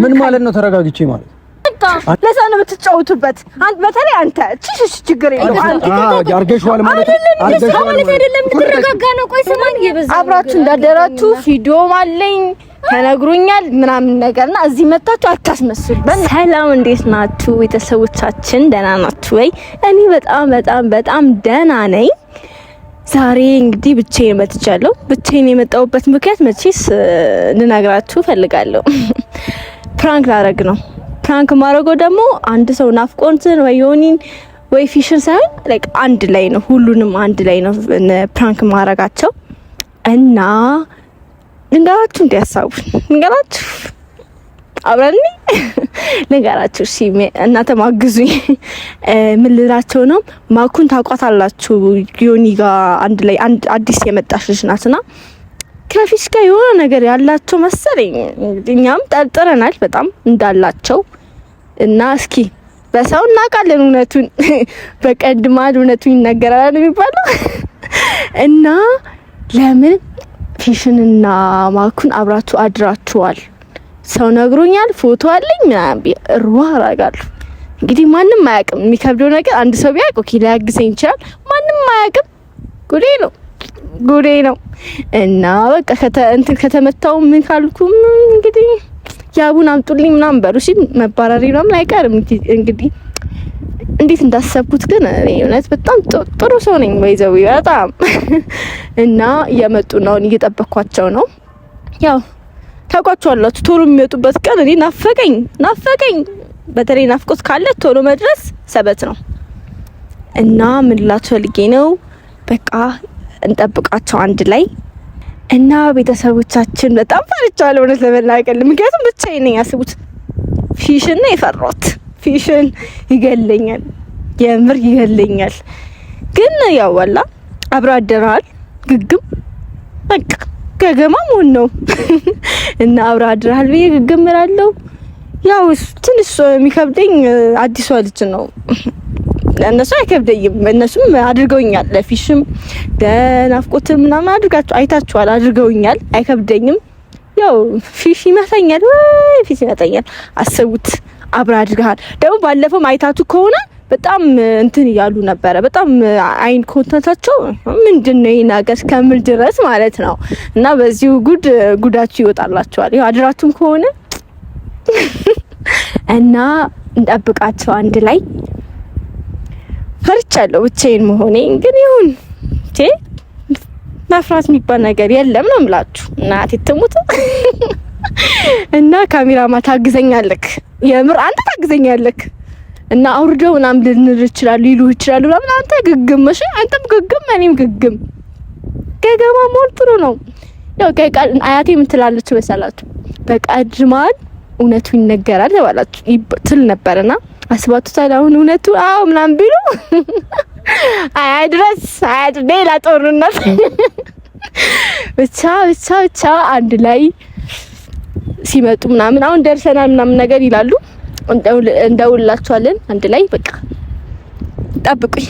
ምን ማለት ነው ተረጋግቼ ማለት? ለዛ ነው የምትጫወቱበት። በተለይ አንተ እቺ ችግር የለውም። አንተ አርገሽዋል ማለት አይደለም ትረጋጋ ነው። ቆይ ስማኝ፣ አብራችሁ እንዳደራችሁ ቪዲዮም አለኝ ተነግሮኛል ምናምን ነገርና እዚህ መጣችሁ አታስመስሉ። ሰላም፣ እንዴት ናችሁ ቤተሰቦቻችን? ደህና ናችሁ ወይ? እኔ በጣም ደህና ነኝ። ዛሬ እንግዲህ ብቻዬን መጥቻለሁ። ብቻዬን የመጣሁበት ምክንያት መቼስ ልነግራችሁ ፈልጋለሁ። ፕራንክ ላደርግ ነው። ፕራንክ ማድረጎ ደግሞ አንድ ሰው ናፍቆንትን ወይ ዮኒን ወይ ፊሽን ሳይሆን ላይክ አንድ ላይ ነው፣ ሁሉንም አንድ ላይ ነው ፕራንክ ማድረጋቸው እና ልንገራችሁ እንዲያሳቡን ልንገራችሁ አብረን ልንገራችሁ። እሺ እናንተ ማግዙኝ። ምን ልላቸው ነው? ማኩን ታውቋታላችሁ? ዮኒ ጋር አንድ ላይ አዲስ የመጣች ልጅ ናትና ከፊሽ ጋር የሆነ ነገር ያላቸው መሰለኝ። እኛም ጠርጥረናል በጣም እንዳላቸው እና እስኪ በሰው እናውቃለን እውነቱን በቀድማድ እውነቱን ይነገራል የሚባለው እና ለምን ፊሽንና ማኩን አብራችሁ አድራችኋል? ሰው ነግሮኛል፣ ፎቶ አለኝ ምናምን ሩዋ አራጋለሁ። እንግዲህ ማንም አያውቅም። የሚከብደው ነገር አንድ ሰው ቢያውቅ ኦኬ ሊያግዘኝ ይችላል። ማንም አያውቅም። ጉዴ ነው እና በቃ ከተመታው ምን ካልኩም እንግዲህ ያቡን አምጡልኝ ምናምን በሉ። እሺ መባረሪ ምናምን አይቀርም። እንግዲህ እንዴት እንዳሰብኩት ግን እኔ እውነት በጣም ጥሩ ሰው ነኝ ወይዘው በጣም እና እየመጡ ነው፣ እየጠበኳቸው ነው። ያው ታውቋቸዋላችሁ፣ ቶሎ የሚመጡበት ቀን እኔ ናፈቀኝ። በተለይ ናፍቆት ካለ ቶሎ መድረስ ሰበት ነው እና ምን ላችሁ ፈልጌ ነው በቃ እንጠብቃቸው አንድ ላይ እና ቤተሰቦቻችን በጣም ፈርቻለሁ እውነት ለመናገር። ምክንያቱም ብቻዬን ነኝ። ያስቡት ፊሽን ነው የፈራሁት። ፊሽን ይገለኛል፣ የምር ይገለኛል። ግን ያው ዋላ አብራ አደራል ግግም በቃ ገገማ ምን ነው እና አብራ አደራል ብዬ ግግም እላለሁ። ያው ትንሽ የሚከብደኝ አዲሷ ልጅ ነው። ለነሱ አይከብደኝም፣ እነሱም አድርገውኛል። ለፊሽም ለናፍቆትም ምናምን አይታችኋል፣ አድርገውኛል። አይከብደኝም። ያው ፊሽ ይመታኛል ወይ ፊሽ ይመታኛል። አስቡት አብራ አድርገሃል። ደግሞ ባለፈው አይታችሁ ከሆነ በጣም እንትን እያሉ ነበረ። በጣም አይን ኮንተንታቸው ምንድነው ይሄ ነገር እስከምል ድረስ ማለት ነው። እና በዚሁ ጉዳችሁ ይወጣላችኋል። ያው አድራችሁም ከሆነ እና እንጠብቃቸው አንድ ላይ። ፈርቻለሁ ብቻዬን መሆኔ። ግን ይሁን እቴ መፍራት የሚባል ነገር የለም ነው የምላችሁ። እናቴ ትሙት እና ካሜራማ ታግዘኛለክ፣ የምር አንተ ታግዘኛለክ እና አውርደው ምናምን ልንል ይችላሉ ምናምን። አንተ ግግም እሺ፣ አንተም ግግም እኔም ግግም። ገገማ ሞል ጥሩ ነው። ያው ከቃል አያቴ ምን ትላለች መሰላችሁ? በቀድማል እውነቱ ይነገራል ተባላችሁ ትል ነበርና አስባቱታል። አሁን እውነቱ አው ምናምን ቢሉ አይድረስ ሌላ ጦርነት ብቻ አንድ ላይ ሲመጡ ምናምን አሁን ደርሰናል ምናምን ነገር ይላሉ። እንደውላችኋለን አንድ ላይ በቃ ጠብቁኝ።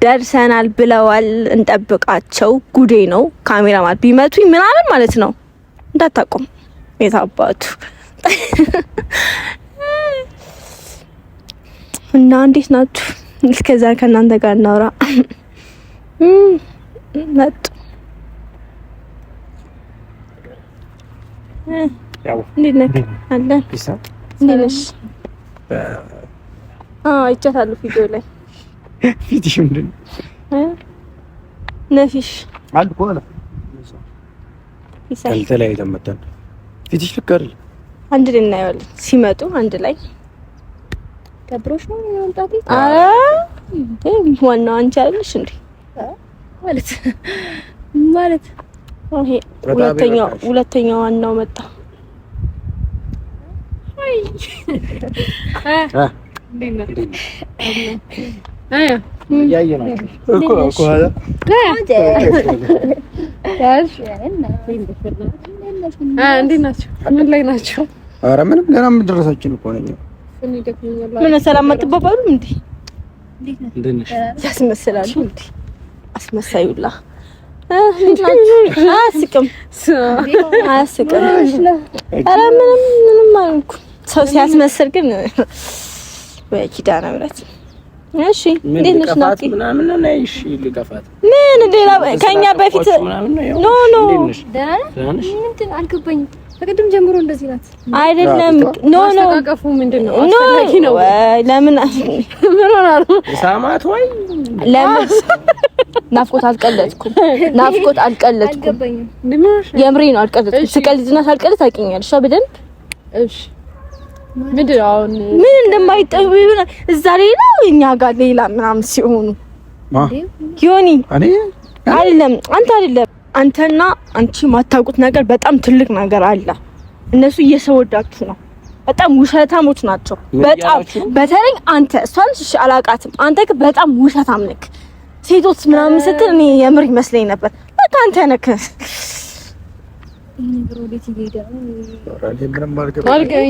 ደርሰናል ብለዋል፣ እንጠብቃቸው። ጉዴ ነው ካሜራማን ቢመቱኝ ምናምን ማለት ነው እንዳታቆም የታባቱ እና እንዴት ናችሁ? እስከዛ ከእናንተ ጋር እናውራ። መጡ ያው እንዴት ነህ? አለ እንዴት ነሽ? አይቻታለሁ ቪዲዮ ላይ። ፊትሽ ምንድን ነው? ነፊሽ አልኩ አለ ተለያይተን መጣን። ፊትሽ ልክ አይደል? አንድ ላይ እናየዋለን ሲመጡ አንድ ላይ ከብሮሽ ነው የሚወጣው። ዋናው አንቺ አይደልሽ እንዴ? ማለት ይሄ ሁለተኛው ዋናው መጣ። አይ ያየነው እኮ ኋላ እንዴት ናቸው? ምን ላይ ናቸው? ኧረ ምንም ገና ምን ደረሳችን እኮ ነኝ። ምን ሰላም አትባባሉም እንዴ? እንዴት ነሽ? ያስመስላሉ እንዴ? አስመሳዩላ አያስቅም። ኧረ ምንም አልኩ። ሰው ሲያስመስል ግን ወይ ኪዳነ ምሕረት። እሺ እንዴት ነሽ ናቲ? ምናምን ነው እሺ። ልቀፋት ምን ሌላ ከኛ በፊት ኖ ደህና ነሽ? ምንድን አልገባኝም። ከቅድም ጀምሮ እንደዚህ ናት አይደለም? ኖ አስተቃቀፉ ምንድነው? አስተላኪ ነው። ለምን ምን ሆነ ነው ሳማት ወይ ለምን ናፍቆት አልቀለጥኩም። አልገባኝም። የምሬ ነው አልቀለጥኩም። ስቀልድና ሳልቀልድ ታውቂኛለሽ በደንብ። እሺ ምንድን ነው አሁን ምን እንደማይጠቡ ይሆናል። እዛ ሌላ እኛ ጋር ሌላ ምናምን ሲሆኑ ዮኒ አይደለም አንተ አይደለም አንተና አንቺ ማታውቁት ነገር በጣም ትልቅ ነገር አለ። እነሱ እየሰወዳችሁ ነው። በጣም ውሸታሞች ናቸው። በጣም በተለይ አንተ እሷን እሺ አላውቃትም። አንተ ግን በጣም ውሸታም ነህ። ሴቶች ምናምን ስትል እኔ የምር ይመስለኝ ነበር። በቃ አንተ ነህ።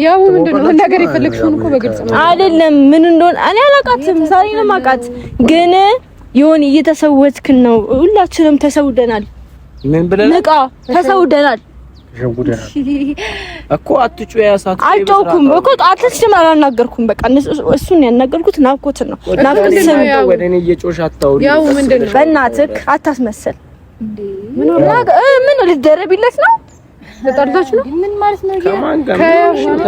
ያው ምንድነው ነገር የፈለግሽውን እኮ በግልጽ ነው አይደለም። ምን እንደሆነ እኔ አላውቃትም። ዛሬ ነው የማውቃት። ግን ዮኒ እየተሰወትክ ነው። ሁላችንም ተሰውደናል። ምን ብለን ነቃ ተሰውደናል እኮ አትጩ። ያሳት አልጮኩም እኮ አትስም አላናገርኩም። በቃ እሱን ያናገርኩት ናፍቆትን ነው። ናፍቆት ስም ወደ እኔ እየጮሽ አታውሪ። ያው ምንድነው በእናትህ አታስመስል። ምን ልትደረቢለት ነው? ተጣልታችሁ ነው? ምን ማለት ነው? ከማን ጋር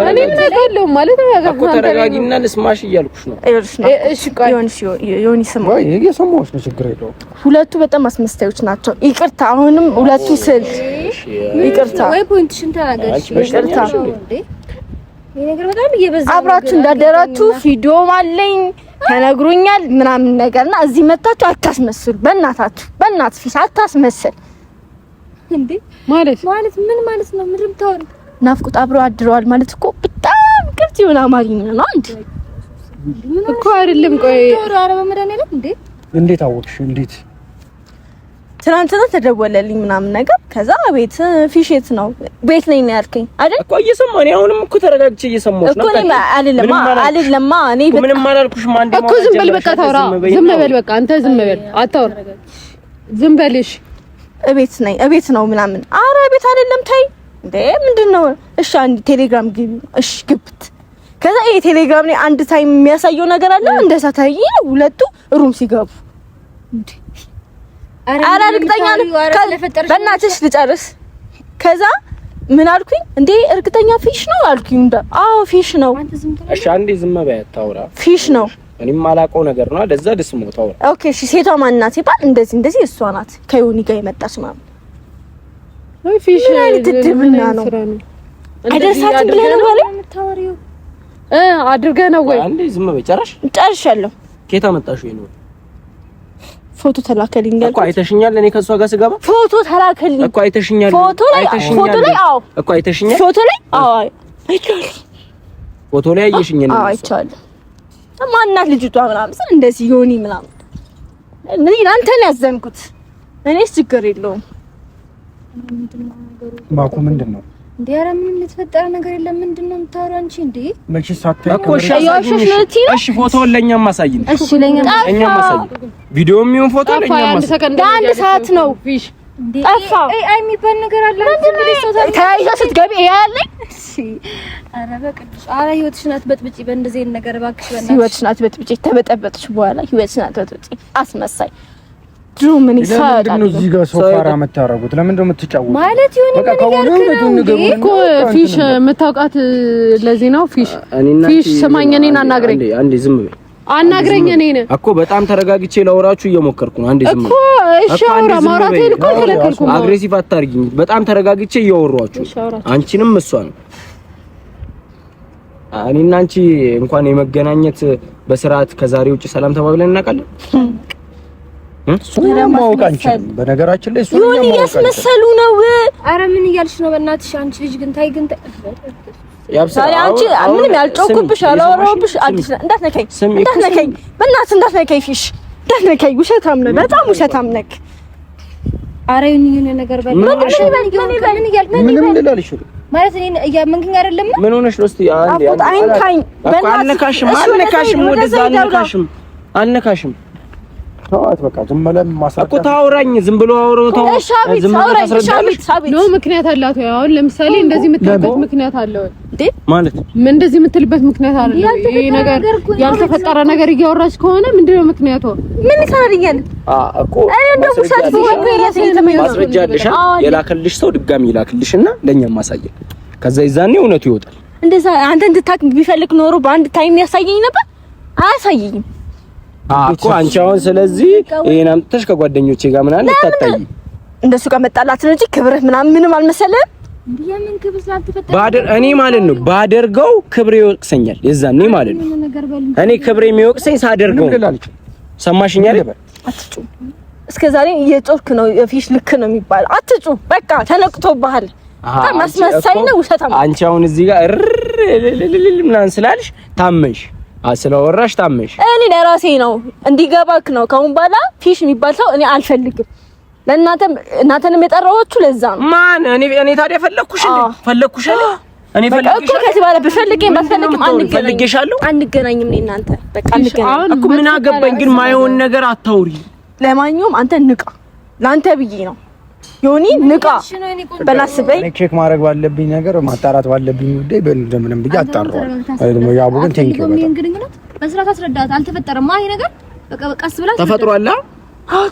እኔ ምን አውቃለሁ ማለት ነው። እኮ ተረጋጊና ልስማሽ እያልኩሽ ነው። እሺ ቆይ ዮኒ ስማ፣ እየሰማሁሽ ነው። ችግር የለውም። ሁለቱ በጣም አስመሳዮች ናቸው። ይቅርታ አሁንም ሁለቱ ስል ይቅርታ ወይ ፖይንትሽን ተናገርሽ። ይቅርታ ይሄ ነገር በጣም እየበዛ አብራችሁ እንዳደራችሁ ቪዲዮም አለኝ ተነግሮኛል ምናምን ነገርና እዚህ መጣችሁ አታስመስሉ። በእናትህ ፊት አታስመስል። እንዴ ማለት ምን ማለት ነው? ምንም ታወሪ ናፍቆት አብረው አድረዋል ማለት እኮ በጣም ግልጽ የሆነ አማርኛ ነው። አንድ እኮ አይደለም። ቆይ ኧረ በመድኃኒዓለም እንዴት አወቅሽ? እንዴት ትናንትና ተደወለልኝ ምናምን ነገር። ከዛ ቤት ፊሽት ነው ቤት ነኝ ነው ያልከኝ አይደል? እኮ እየሰማሁ ነው። አሁንም እኮ ተረጋግቼ እየሰማሁሽ ነው። እኮ አይደለም እኔ ምንም አላልኩሽም። አንዴ እኮ ዝም በል በቃ ታውራ። ዝም በል በቃ አንተ ዝም በል አታውራ። ዝም በልሽ። እቤት ነው ምናምን። ኧረ ቤት አይደለም ተይ እንዴ ምንድነው? እሺ አንድ ቴሌግራም ግቢ። እሺ ግብት። ከዛ ይሄ ቴሌግራም ላይ አንድ ታይም የሚያሳየው ነገር አለ። እንደዛ ታይ ሁለቱ ሩም ሲገቡ እንዴ ኧረ እርግጠኛ ነኝ። በእናትሽ ልጨርስ። ከዛ ምን አልኩኝ እንዴ እርግጠኛ ፊሽ ነው አልኩኝ። አዎ ፊሽ ነው። እሺ አንዴ ዝም በይ አታውራ። ፊሽ ነው እኔም ማላውቀው ነገር ነው። ለዛ ደስሞ ታውራ። ኦኬ እሺ ሴቷ ማን ናት ሲባል እንደዚህ እሷ ናት ከዮኒ ጋር የመጣች ማለት ወይ ፊሽ ትድብና ነው አይደርሳትም ብለህ ነው ማለት የምታወሪው አድርገህ ነው ወይ? አንዴ ዝም በይ። ጨርሻለሁ። ከየት አመጣሽው ነው? ፎቶ ተላከልኝ እኮ አይተሽኛል። እኔ ከሷ ጋር ስገባ ፎቶ ተላከልኝ እኮ አይተሽኛል። ፎቶ ላይ አዎ እኮ አይተሽኛል። ፎቶ ላይ አዎ አይቻለሁ። ፎቶ ላይ አየሽኝ ነው? አዎ አይቻለሁ። ማናት ልጅቷ ምናምን ስለ እንደዚህ ዮኒ ምናምን እኔ አንተ ነው ያዘንኩት። እኔስ ችግር የለውም። ማኩ ምንድነው እንዴ? ኧረ ምንም የተፈጠረ ነገር የለም። ምንድነው የምታወራው አንቺ እንዴ? መቼ ሳትተው እሺ ፎቶውን ለኛም ማሳይኝ። እሺ ለኛም ማሳይኝ። ቪዲዮም ይሁን ፎቶ ለኛም ማሳይኝ። አንድ ሰዓት ነው ፊሽ ጠፋ። አይ የሚባል ነገር አለ። ተያይዛ ስትገቢ ያለኝ ኧረ በቅዱስ ኧረ ህይወትሽን አትበጥብጪ በእንደዚህ አይነት ነገር እባክሽ። በእናትሽ ህይወትሽን አትበጥብጪ። ተበጠበጥሽ በኋላ ህይወትሽን አትበጥብጪ። አስመሳይ ድሮ ምን ይሳዳል? ለምን ነው እዚህ ጋር ሶፋራ የምታረጉት? ለምን ነው የምትጫወቱት? ማለት ይሁን ምን እኮ ፊሽ የምታውቃት ለዚህ ነው ፊሽ ስማኝ፣ እኔን አናግረኝ። አንዴ ዝም በይ አናግረኝ። እኔን እኮ በጣም ተረጋግቼ ላወራችሁ እየሞከርኩ ነው። አንዴ ዝም በይ እኮ። እሺ አውራ። ማውራቴን እኮ ተለከልኩ። አግሬሲቭ አታርጊኝ። በጣም ተረጋግቼ እያወራችሁ አንቺንም እሷን እኔና አንቺ እንኳን የመገናኘት በስርዓት ከዛሬ ውጪ ሰላም ተባብለን እናውቃለን? እሱን ማወቅ አንችልም። በነገራችን ላይ እሱን ማወቅ እያስመሰሉ ነው። ኧረ ምን እያልሽ ነው? በእናትሽ አንቺ ልጅ ግን ታይ ያብሳሪ አንቺ ምንም ያልጮኩብሽ አላወራሁብሽ። አዲስ እንዳትነካኝ፣ በእናትህ እንዳትነካኝ፣ ፊሽ እንዳትነካኝ። ውሸታም ነህ፣ በጣም ውሸታም ነህ። ኧረ የሆነ ነገር በል ምንም ልላልሽ ማለት እኔ እያመንከኝ አይደለም። ምን ሆነሽ ነው? እስቲ አንዴ አይንካኝ። አልነካሽም፣ ወደዛ አልነካሽም። ተዋት በቃ ዝም ብለን ማሳደግ እኮ ታውራኝ ዝም ብሎ አውሮታው ዝም ብሎ ታስረዳለሽ። ነው ምክንያት አላት። አሁን ለምሳሌ እንደዚህ የምትልበት ምክንያት አለው እንዴ? ማለት ምን እንደዚህ የምትልበት ምክንያት አለ? ይሄ ነገር ያልተፈጠረ ነገር እያወራች ከሆነ ምንድነው ምክንያቱ? ምን ይሳርኛል? እኮ ማስረጃ አለሽ። የላከልሽ ሰው ድጋሚ ይላክልሽና ለኛም ማሳየን። ከዛ ይዛኔ እውነቱ ይወጣል። እንደዛ አንተ እንድታክ ቢፈልግ ኖሮ በአንድ ታይም ያሳየኝ ነበር። አያሳየኝም እኮ አንቺ አሁን ስለዚህ ይሄን አምጥተሽ ከጓደኞቼ ጋር ምናምን ልታጣይ እንደሱ ጋር መጣላት ነው እንጂ ክብርህ ምናምን ምንም አልመሰለም። የምን ክብር ስላልተፈጠረ እኔ ማለት ነው ባደርገው ክብሬ ይወቅሰኛል። የዛኔ ማለት ነው እኔ ክብሬ የሚወቅሰኝ ሳደርገው። ሰማሽኝ አይደል? አትጩ። እስከዛሬ እየጮርክ ነው። የፊሽ ልክ ነው የሚባለው። አትጩ። በቃ ተነቅቶብሃል። ማስመሳይ ነው ውሸታም። አንቺ አሁን እዚህ ጋር ምናምን ስላልሽ ታመሽ ስለወራሽ ታመሽ። እኔ ለራሴ ነው እንዲገባክ ነው። ካሁን በኋላ ፊሽ የሚባል ሰው እኔ አልፈልግም። እናንተንም የጠራኋችሁ ለዛ ነው። ማን እኔ ታዲያ ፈለኩሽ እኔ ፈለኩሽ ከዚህ በኋላ በፈልገኝ ባትፈልግም አንገናኝም። እኔ እናንተ በቃ አንገናኝ እኮ ምን አገባኝ። ግን ማይሆን ነገር አታውሪ። ለማንኛውም አንተ ንቃ። ላንተ ብዬ ነው ዮኒ ንቃ። በላስበይ እኔ ቼክ ማድረግ ባለብኝ ነገር ማጣራት ባለብኝ ጉዳይ እንደምንም ብዬ አጣራው። አይደለም ያው ግን ቴንክ ዩ በጣም በስርዓት አስረዳት። አልተፈጠረም ይሄ ነገር በቃ ቀስ ብላ ተፈጥሯል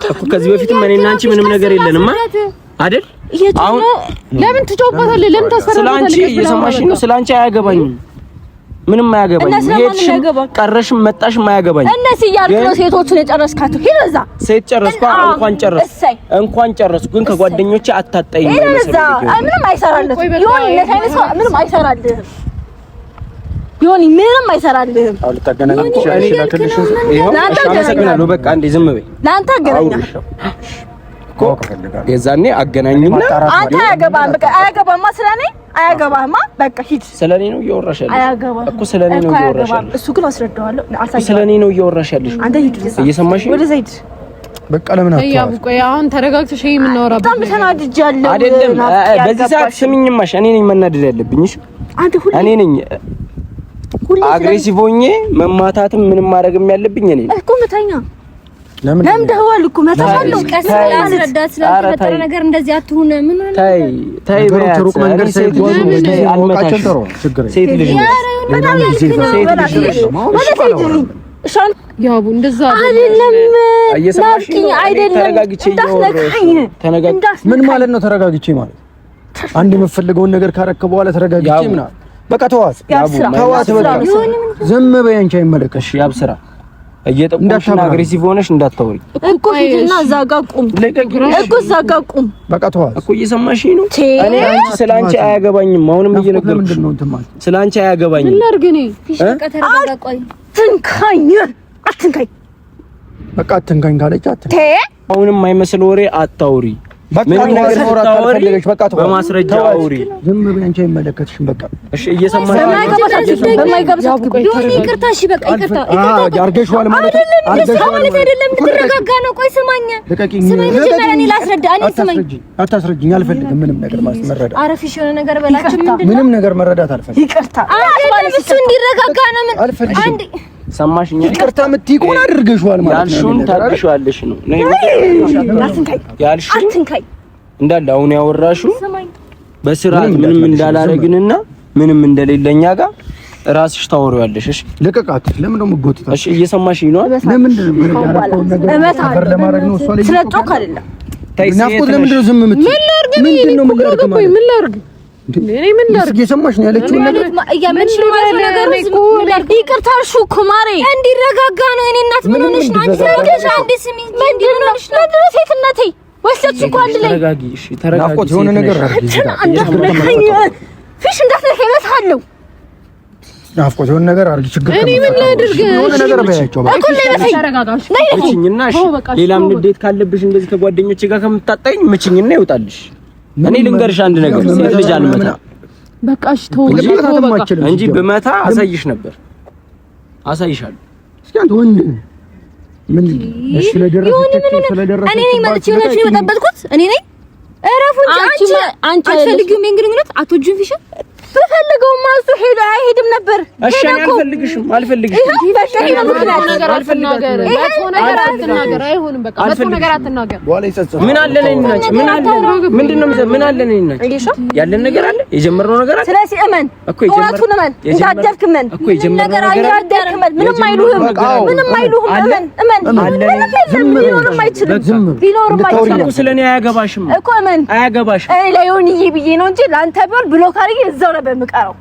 እኮ ከዚህ በፊትም እኔና አንቺ ምንም ነገር የለንም አይደል? አሁን ለምን ትጮባታለህ? ለምን ታስፈራራለህ? ስላንቺ እየሰማሽኝ ነው። ስላንቺ አያገባኝም፣ ምንም አያገባኝም። የትሽም ቀረሽም መጣሽም አያገባኝም። እነሱ እያልኩ ነው ሴቶቹን የጨረስካቸው። ሂደዛ ሴት ጨረስኩ እንኳን ጨረስኩ። ግን ከጓደኞቼ አታጣይኝ። ምንም አይሰራልህም ዮኒ። ለሳይንስ ምንም አይሰራልህም ዮኒ፣ ምንም አይሰራልህም። አሁን ተገናኝተሽ አይሽላከልሽ አመሰግናለሁ። በቃ እንዴ ዝም በይ። ላንተ አገናኛለሁ እኮ የዛኔ አገናኝና አንተ አያገባህም። በቃ አያገባህማ። ስለኔ አያገባህማ። በቃ ሂድ። ስለኔ ነው እያወራሽ ያለሽ አያገባህም እኮ ስለኔ ነው እያወራሽ ያለሽ። እሱ ግን አስረዳዋለሁ። አልታየም። ስለኔ ነው እያወራሽ ያለሽ። አንተ ሂድ። እየሰማሽ ወደ ዘይድ በቃ ለምን አትተዋት? ቆይ አሁን ተረጋግተሽ ይሄ የምናወራበት በጣም ተናድጃለሁ። አይደለም በዚህ ሰዓት ስሚኝማሽ፣ እኔ ነኝ መናደድ ያለብኝ። እሺ አንተ ሁሉ እኔ ነኝ አግሬሲቭ ሆኜ መማታትም ምንም ማድረግም ያለብኝ እኔ ነኝ እኮ። መተኛ ለምን ደህዋል እኮ መታፋለው። ቀስ ብላ አስረዳት። ስለተፈጠረ ነገር እንደዚህ አትሁን። ምን ሆነ? ታይ ሩቅ መንገድ ሴት ልጅ አልመታሽ። ሴት ልጅ በጣም ሴት ልጅ እሻል ያቡ እንደዛ አይደለም። እየሰማሽኝ አይደለም። ተረጋግቼ ምን ማለት ነው? ተረጋግቼ ማለት አንድ የምፈልገውን ነገር ካረከ በኋላ ተረጋግቼ ምናምን በቃ ተዋት። ተዋት በቃ ዝም በይ። አንቺ አይመለከትሽ። ያብስራ እየጠቆምሽ አግሬሲቭ ሆነሽ እንዳታወሪ እኮ። ሂድና እዛ ጋር ቁም እኮ፣ እዛ ጋር ቁም። በቃ ተዋት እኮ። እየሰማሽኝ ነው? እኔ አንቺ ስላንቺ አያገባኝም። አሁንም እየነገርኩሽ ስላንቺ አያገባኝም። ምን ላድርግ እኔ? ቆይ ትንካኝ፣ አትንካኝ። በቃ አትንካኝ ካለች አትንካኝ። አሁንም የማይመስል ወሬ አታውሪ። ምን ነገር ታወሪሽ? በቃ በማስረጃ አውሪ። ዝም ብዬ አንቺ አይመለከትሽም። በቃ እሺ፣ እየሰማሽ ነው። ይቅርታ። እሺ በቃ ይቅርታ። አርገሽዋል ማለት አይደለም። ትረጋጋ ነው። ቆይ ስማኝ፣ እኔ ላስረዳ። እኔ ስማኝ። አታስረጅኝ። አልፈልግም ምንም ነገር መረዳት። አረፍሽ የሆነ ነገር በላችሁ። ምንም ነገር መረዳት አልፈልግም። ይቅርታ። እሱ እንዲረጋጋ ነው። ምን አልፈልግም። ሰማሽኝ? ይቅርታ የምትይ ከሆነ አድርገሽዋል ማለት ነው። ያልሽውን ታድርሻለሽ ነው ያልሽው እንዳለ አሁን ያወራሽው በስርዓት ምንም እንዳላረግንና ምንም እንደሌለኛ ጋር ራስሽ ታወሪዋለሽ። እሺ ልቀቃት። ለምን ነው የምትጎትታት? እሺ እየሰማሽኝ ነው? ለምን ነው ለማድረግ ነው? እሷ ላይ ስለጮክ አይደለም። ናፍቆት ለምንድን ነው ዝም የምትይ? ምን ላድርግ? ምን ላድርግ? እኔ ምን ላድርግ? እየሰማሽ ነው ያለችው ነገር እያመንሽ ነው ነገር ነው። ይቅርታ እሺ እኮ ማሬ፣ እንዲረጋጋ ነው። እኔ እናት ምን ሆነሽ ነው? አንቺ ስሚ፣ ምንድን ነው ሴትነቴ ወሰድሽ እኮ አንድ ላይ ተረጋጊ። እሺ ተረጋጊ። ናፍቆት የሆነ ነገር ፊሽ እንዳትነካኝ እመታለሁ። ናፍቆት የሆነ ነገር አድርጊ። ችግር እኔ ምን ላድርግ? የሆነ ነገር በያቸው እኮ ተረጋጋሽ። ምችኝና እሺ፣ ሌላም ንዴት ካለብሽ እንደዚህ ከጓደኞቼ ጋር ከምታጣኝ ምችኝና ይወጣልሽ። እኔ ልንገርሽ አንድ ነገር፣ ሴት ልጅ አልመታ። በቃ እሺ ተው እንጂ ብመታ አሳይሽ ነበር፣ አሳይሻለሁ። እስኪ አንተ ወንድ ምን እሺ፣ ስለደረሰች እኔ ነኝ ማለት ነው የበጠበጥኩት እኔ ነኝ። እረፉ እንጂ አንቺ አትፈልጊውም። የግንኙነት አትወጂም ፊሽ በፈልገው ማሱ ሄዶ አይሄድም ነበር። እሺ እኔ አልፈልግሽም። አይሆንም በቃ መጥፎ ነገር አትናገር። ምን አለ ነኝ እናንቺ ምን አለ ምንድነው ምን አለ ነኝ እናንቺ ያለን ነገር አለ የጀመርነው ነገር አለ። ስለዚህ እመን እውነቱን እመን እንዳደርክመን ነገር እንዳደርክመን ምንም አይሉህም እመን ሊኖርም አይችልም ስለኔ አያገባሽም እኮ እመን አያገባሽም። እኔ ለዮኒዬ ብዬ ነው እንጂ ላንተ ቢሆን ብሎክ አድርጌ እዛው ነበር የምቀረው።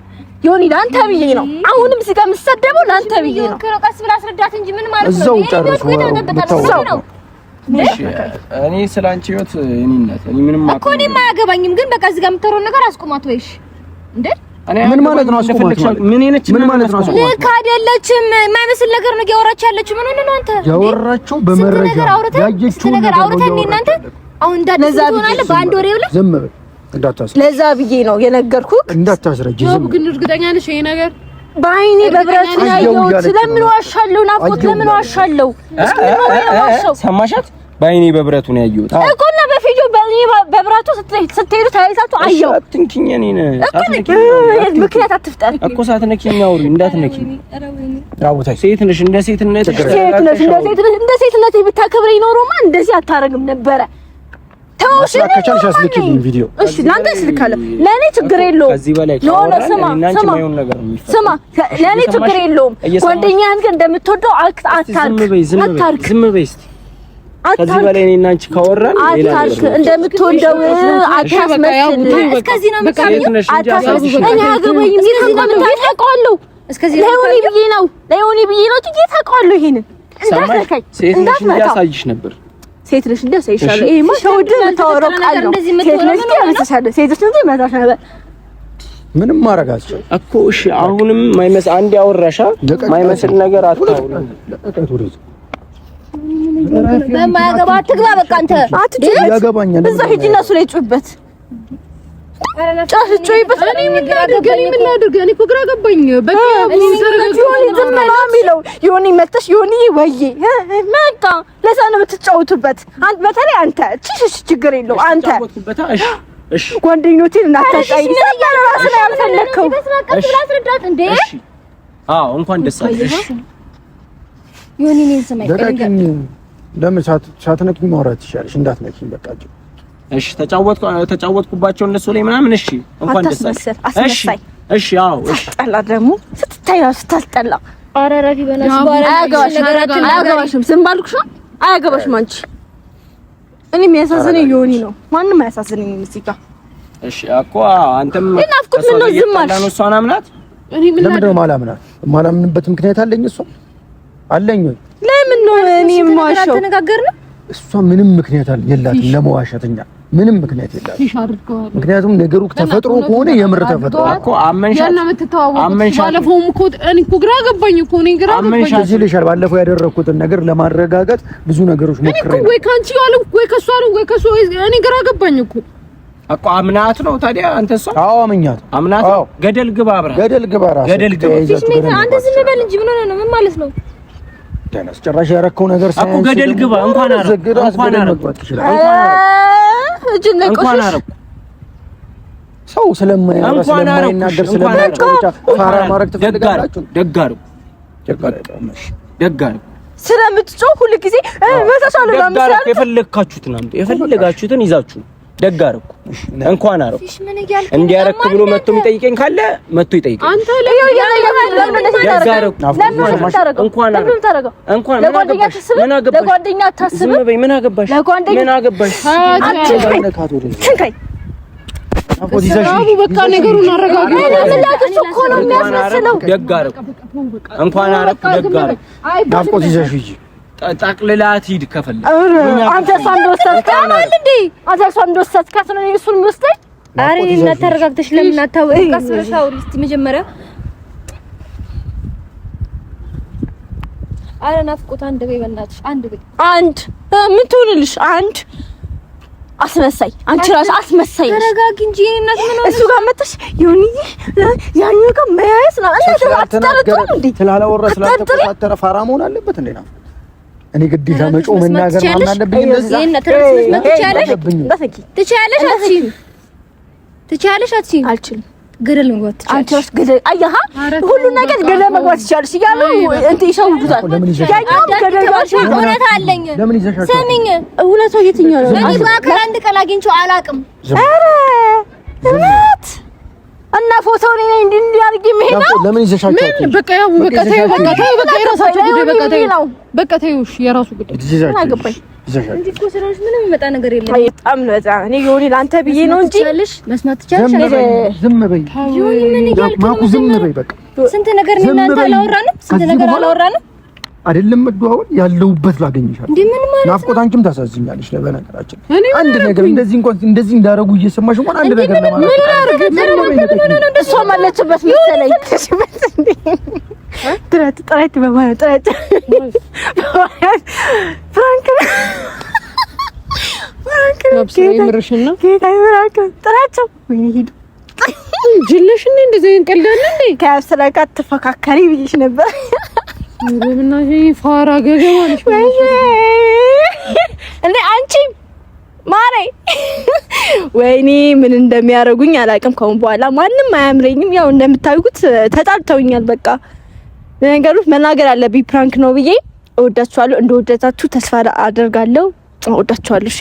ዮኒ ላንተ ብዬ ነው አሁንም እዚህ ጋር የምሰደበው ላንተ ብዬ ነው። ቀስ ብላ አስረዳት እንጂ ምን ማለት ነው? እዛው ጨርሱ ነው እኔ ስላንቺ ህይወት እኔነት እኔ ምንም እኮ እኔም አያገባኝም። ግን በቃ እዚህ ጋር የምትወራውን ነገር አስቁማት ወይሽ እንዴ ምን ማለት ነው? አስቁማት ምን ማለት ነው? አስቁማት ልክ አይደለችም። የማይመስል ነገር ነው ያወራች ያለችው። ምን ነው አንተ ያወራችው በመረጃ ያየችው ነገር አውርተን እናንተ አሁን እንዳትሆናለህ በአንድ ወሬ ብለህ ዝም በል እንዳታስረጅ። ለዛ ብዬ ነው የነገርኩህ። እንዳታስረጅ ዝም ግን እርግጠኛ ነሽ ይሄ ነገር በአይኔ በብረቱ ያየሁት? ለምን ዋሻለሁ? ናፍቆት ለምን ዋሻለሁ? ሰማሻት? በአይኔ በብረቱ ነው ያየሁት እኮ እና በፊዲዮ በአይኔ በብረቱ ስትሄዱ ታይታችሁ አየሁ። አትንኪኝ እኔን ምክንያት አትፍጠር እኮ ሳትነኪኝ አውሪ እንዳትነኪኝ። ራውታይ ሴት ነሽ እንደ ሴትነት እንደ ሴትነት ብታከብረኝ ኖሮማ እንደዚህ አታረግም ነበረ። ተውሽ ከቻልሽ አስልኪልኝ ቪዲዮ። እሺ ላንተ አስልካለሁ። ለኔ ችግር የለውም። ከዚህ በላይ ስማ ለኔ ችግር የለውም። ጓደኛህን ግን እንደምትወደው አታርክ። ዝም በይ እስቲ። ከዚህ በላይ እኔና አንቺ ካወራን አታርክ። እንደምትወደው አታስመስል። እስከዚህ ነው የምታውቀው። እኔ አገባኝም እስከዚህ ነው የምታውቀው። እስከዚህ ለዮኒ ብዬ ነው እንጂ ታውቀዋለሁ። ይሄንን እንዳትነካኝ እንዳሳይሽ ነበር ሴት ልጅ እንደዛ ይሻላል። ይሄማ ሸውድ የምታወራው ቃል ነው። ሴት ልጅ ያመሰሳለ ሴት ልጅ መታሽ ነበር። ምንም ማረጋቸው እኮ እሺ። አሁንም ማይመስ አንድ ያወራሻ ማይመስል ነገር አታውሪ። በማያገባ አትግባ። በቃ አንተ አትጭ ያገባኛል። እዛ ሂጂና እሱ ላይ ጩህበት። ጩህበት። እኔ ምን ላድርግ? እኔ እኮ ግራ ገባኝ። በቃ ዮኒ መጥተሽ ዮኒ ወዬ መጣ። ለዛ ነው የምትጫወቱበት። አንተ በተለይ አንተ እቺ ችግር የለው አንተ እሺ ጓደኞቼን እናታጣይ ራስ ላይ ያልፈለከው እሺ አስረዳት እንዴ። እሺ አዎ እንኳን ደስ አለሽ ዮኒ። ነኝ ሰማይ ደቃቂኝ ለምን ሳትነኪኝ ማውራት ይሻልሽ። እንዳትነኪኝ በቃ እሺ ተጫወትኩባቸው እነሱ ላይ ምናምን። እሺ እንኳን ደስ አለሽ። እሺ አዎ እሺ ጠላ ደግሞ ስትታይ ነው ስታስጠላ። ኧረ ረፊ በእናትሽ አያገባሽም። ዝም ባልኩሽ አያገባሽም አንቺ። እኔ የሚያሳዝነኝ ዮኒ ነው። ማንም አያሳዝነኝም እዚህ ጋር። እሺ እኮ አንተም ናፍቆት ምን ነው ዝም አልሽ? እሷን አምናት። ለምንድን ነው ማላምናት? ማላምንበት ምክንያት አለኝ። እሷ አለኝ ወይ? ለምን ነው እኔ የማዋሸው? ተነጋገርን። እሷ ምንም ምክንያት የላትም ለመዋሸትኛ ምንም ምክንያት የላትም። ምክንያቱም ነገሩ ተፈጥሮ ከሆነ የምር ተፈጥሮ እኮ አመንሻት። ባለፈውም እኮ እኔ እኮ ግራ ገባኝ እኮ እኔ ግራ ገባኝ። እዚህ ልሻል ባለፈው ያደረኩትን ነገር ለማረጋገጥ ብዙ ነገሮች ሞክሬ ነው። ወይ ካንቺ ያለው ወይ ከሷ ነው ወይ ከሷ እኔ ግራ ገባኝ እኮ አምናት ነው ታዲያ አንተ እሷ? አዎ አምኛት። አምናት ገደል ግባ አብራ ገደል ግባ ራስ ገደል ግባ። አንተ ዝም በል እንጂ ምን ሆነ ነው? ምን ማለት ነው? ደነስ ጭራሽ ያረከው ነገር ሳይንስ እኮ ገደል ግባ። እንኳን ሰው ስለማይናገር ስለማይጫወታ ፋራ ማረክ ተፈልጋላችሁ። ደጋር ስለምትጮህ ሁሉ ጊዜ መተሻለ ለምሳሌ የፈለጋችሁትን ይዛችሁ ደጋርኩ እንኳን አረኩ እንዲያረክ ብሎ መጥቶ የሚጠይቀኝ ካለ መጥቶ ይጠይቀኝ። አንተ ለጓደኛ አታስብም? ምን አገባሽ? በቃ ነገሩን አረጋግጥ። እኮ ነው የሚያስመስለው። ደጋርኩ እንኳን አረኩ ደጋርኩ ናፍቆት ይዘሽ ሂጂ ጠቅልላት ሂድ ከፈለክ። አንተ እሷን እንደወሰድካት እንዴ? አንተ እሷን እንደወሰድካት ነው እሱን የሚወስደኝ? ኧረ እና ተረጋግተሽ ለምን አታወሪኝ? ቀስ ብለሽ አውሪ እስቲ መጀመሪያ። ኧረ ናፍቆት አንድ በይ በእናትሽ አንድ በይ። አንድ ምን ትሆንልሽ? አንድ አስመሳይ አንቺ ራስ አስመሳይ ነሽ። ተረጋጊ እንጂ እናት ምን ሆነ? እሱ ጋር መጥተሽ ዮኒዬ ያኛው ጋር መያየስ ነው እና ተጣጣጣ እንዴ? ስላላወራ ስላልተቆጣጠረ ፋራ መሆን አለበት እንዴ? ነው እኔ ግዴታ መጮህ መናገር ማን አለብኝ? እንደዚህ ይሄን ትችያለሽ አትችይም? ትችያለሽ አትችይም? አልችልም። ገደል መግባት ትችላለሽ። አንቺ ራስ ገደል አያሃ ሁሉ ነገር ገደል መግባት ይችላልሽ እያሉ እንት ይሸውዱታል። ያኛው ገደል ባልሽ እውነት አለኝ። ስሚኝ፣ እውነታው የትኛው ነው? እኔ በአካል አንድ ቀን አግኝቼው አላውቅም። ኧረ እውነት እና ፎቶውን እኔ እንዲህ አድርጌ መሄድ ነው። ለምን ይዘሻቸው? በቃ ያው በቃ ተይው፣ በቃ የራሳቸው ጉዳይ። በቃ ተይው፣ በቃ ተይው። እሺ የራሱ ጉዳይ አገባኝ። እንዴ እኮ ስራሽ ምንም የሚመጣ ነገር የለም። በጣም ነው በጣም እኔ ዮኒ ላንተ ብዬ ነው እንጂ መስማት ትችያለሽ። ዝም በይ ዮኒ ምን እያልክ ነው? ዝም በይ በቃ። ስንት ነገር እኔ እናንተ አላወራንም? ስንት ነገር አላወራንም? አይደለም መደዋወል ያለውበት ላገኝሻለሁ። እንዴ ምን ማለት ናፍቆት አንቺም ታሳዝኛለሽ። ለበነገራችን አንድ ነገር እንደዚህ እንኳን እንደዚህ እንዳረጉ እየሰማሽ እንኳን አንድ ነገር ለማለት ምን አርግ ምን እሷ ማለችበት መሰለኝ። ጥረት በማለት ጥረት ፍራንክ የምርሽና ጌታ ይብራክ ጥራቸው ወይ ሂዱ ጅልሽ እንዴ እንደዚህ እንቀልዳለን እንዴ? ከአብስራቃት ተፈካካሪ ብዬሽ ነበር። ለምና ፋራ ገገማልሽ እንዴ አንቺ ማሬ ወይኔ ምን እንደሚያደርጉኝ አላውቅም። ከአሁን በኋላ ማንም አያምረኝም። ያው እንደምታዩት ተጣልተውኛል። በቃ ነገሩ መናገር አለብኝ። ፕራንክ ነው ብዬ እወዳችኋለሁ። እንደወደዳችሁ ተስፋ አደርጋለሁ። እወዳችኋለሁ። እሺ